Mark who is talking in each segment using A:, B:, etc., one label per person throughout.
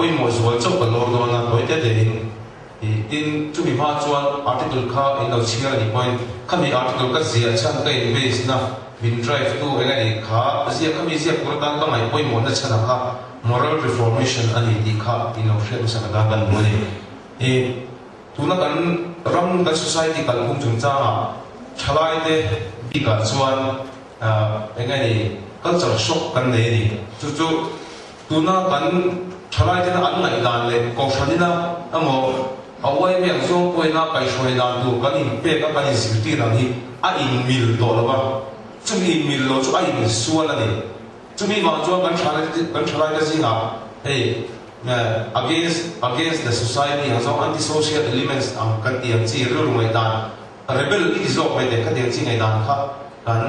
A: poi mo zual chok ka lor do na toite de in chu mi ma chuan article kha in lo chia ni point khami article ka zia chan ka in base na bin drive to engani kha zia khami zia kurtan ka mai poi mo na chana kha moral reformation ani di kha in lo share sa ga kan mo ni tuna kan ram da society kan kum chung cha thalai de bi ka chuan engani culture shock kan nei ni chu tuna kan thalai de an ngai dan le ko thanina amo awai me zong poi na kai shoi dan tu kan in pe ka kan sirti rang hi a in mil to lawa chumi mil lo chu a in sual ani chumi ma chu kan thalai da zinga hey against the society has all anti-social elements kan tiang chi ru mai dan rebel is zo mai de ka tiang chi ngai dan kha kan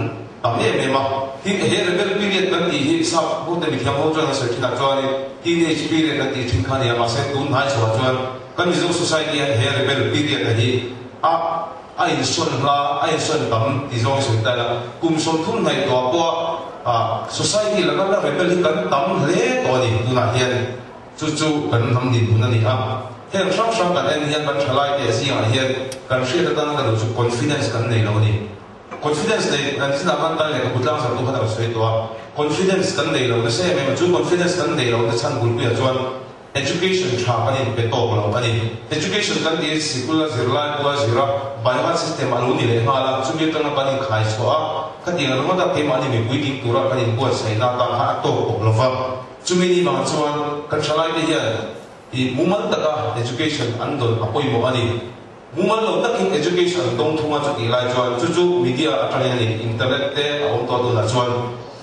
A: tamne me ma he rebel period kan ti hi sa bu de mi thiam ho chuan sa thina chuan teenage period kan ti thin kha ne ma se tun hai so chuan kan mi zo society he rebel period hi a in son ra a in son tam ti zo so ta la kum son thun nai to ko society la kan rebel kan tam le to ni tu na hian chu kan nam din bun ani ha hem sam kan en hian kan thalai te si a hian kan share ta na chu confidence kan nei lo ni confidence nei kan sina kan ta le ka butlang sa tu khata soi to confidence kan nei lo na se me chu confidence kan nei lo na chan bul pi chuan education tha kan in pe to lo ani education kan di secular zirla ko zira baiwa system anu ni le hala chu ge tang kan in khai so a ka ti na ma da pe ma ni me pui ding tura kan in bo sai na ta ha to ko lo va chumi ni ma chuan kan thalai de hian I mumal taka education andon apoi mo ani mumal lo taking education dong thunga chu ti lai chuan chu media atani ani internet te awm to do na chuan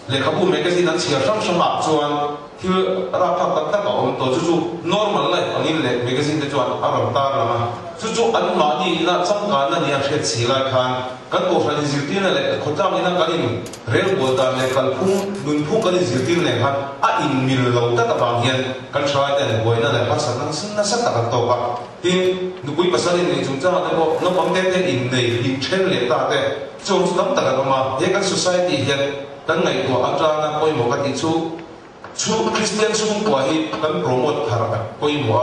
A: lekhabu magazine an chia sam a chuan thil ra pha tak awm to chu normal life ani le magazine te chuan aram tar lama chu an ma ni na cham ka na ni a thret si lai khan kan ko fali zirtin le khotam ina kanin rel bol ta le kal phung nun phung kan zirtin le khan a in mil lo ta ka bang hian kan try te le boina le pasan nan sin na sa ta to ka tin nu pui pasan ni chung cha ta ko no pam te in nei in chen le ta te chung tam ta ka ma he kan society hian kan ngai ko atra na poi mo ka ti chu Christian chung ko hi kan promote thar ka poi mo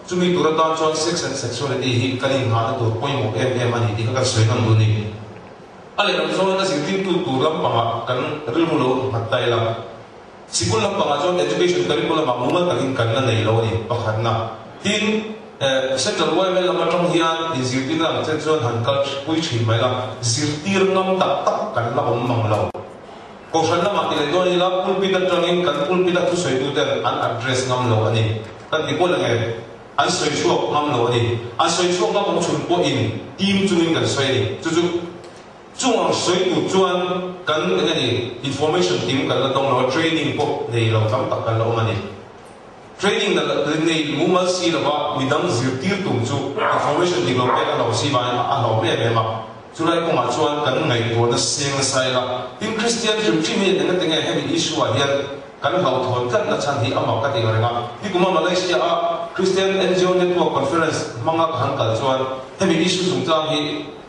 A: chumi turata chuan sex and sexuality hi kalin ha na to poi mo em ani ti ka soi kan du ni ale ram so na sing tu lam pa kan ril mu lo hatai la sikul lam pa chuan education curriculum ma mumal takin kan na nei lo ni pakhat na tin central way mel lam tong hian in zirtin lam chen chuan han kal pui thin mai la zirtir ngam tak kan la om mang lo ko san na ma ti le do ni la pulpit atangin kan pulpit tu soi tu ten an address ngam lo ani kan ti ko la nge an soi chuak ngam lo ani an soi chuak ngam chun po in team chunin kan soi ni chu chung ang soi tu chuan kan ni information team kan la dong lo training po nei lo tam tak kan lo mani training na nei mumal si la ba midang zirtir tum chu information team lo pe kan lo si ba a lo me ma chulai ko ma chuan kan ngai ko na seng sai la in Christian jumchimi na tinga heavy issue a hian kan hau thon kan na chan hi ama ka tinga renga ni kuma Malaysia a Christian NGO network conference manga kan kal chuan heavy issue sung chang hi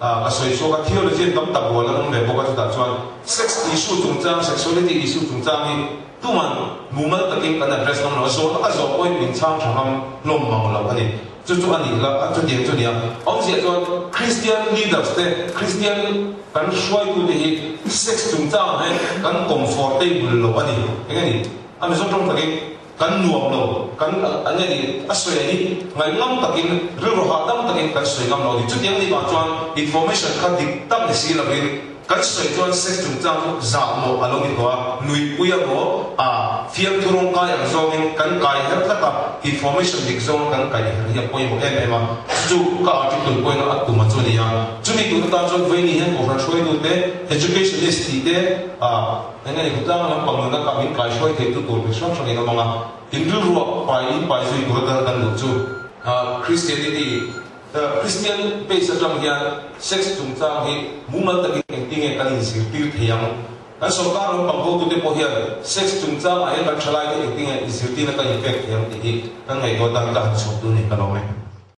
A: a soi so ka theology tam tak bola nong le boka ta chuan sex issue sung chang sexuality issue sung chang hi tuman mumal takin kan address nong lo so ta zo point min chang thangam lom mang lo ani chu ani la chu dia ong sia chuan Christian leaders te Christian kan shoi tu hi sex chung chang hai kan comfortable lo ani engani ami so tong takin kan nuam lo kan ani asoi ani ngai ngam takin ru ha dam takin kan soi ngam lo ni chu tiang ni ba chuan information kan dik tam ni si la bin kan soi chuan sex chung chang za mo along ni ko nui puya mo fiam turong ka yang zongin kan kai her taka information dik zong kan kai ya poi mo em chu ka article poi na atu ma chu ni ya chu ni tu ta chu ve ni hen ko ran shoi tu te educationist ti te ngai ku tang lam pang na ka min kai shoi te tu tu shong shong ni ma in ru ro pai zui ko da kan lu chu Christianity Christian base atang hian sex chung chang hi mumal takin tinge kan in sir tir thiam kan sarkar ro pang ho tu te po hian sex chung chang ai kan thalai te tinge in sir tin kan effect thiam ti kan ngai ko dang da chu tu ni kan lo me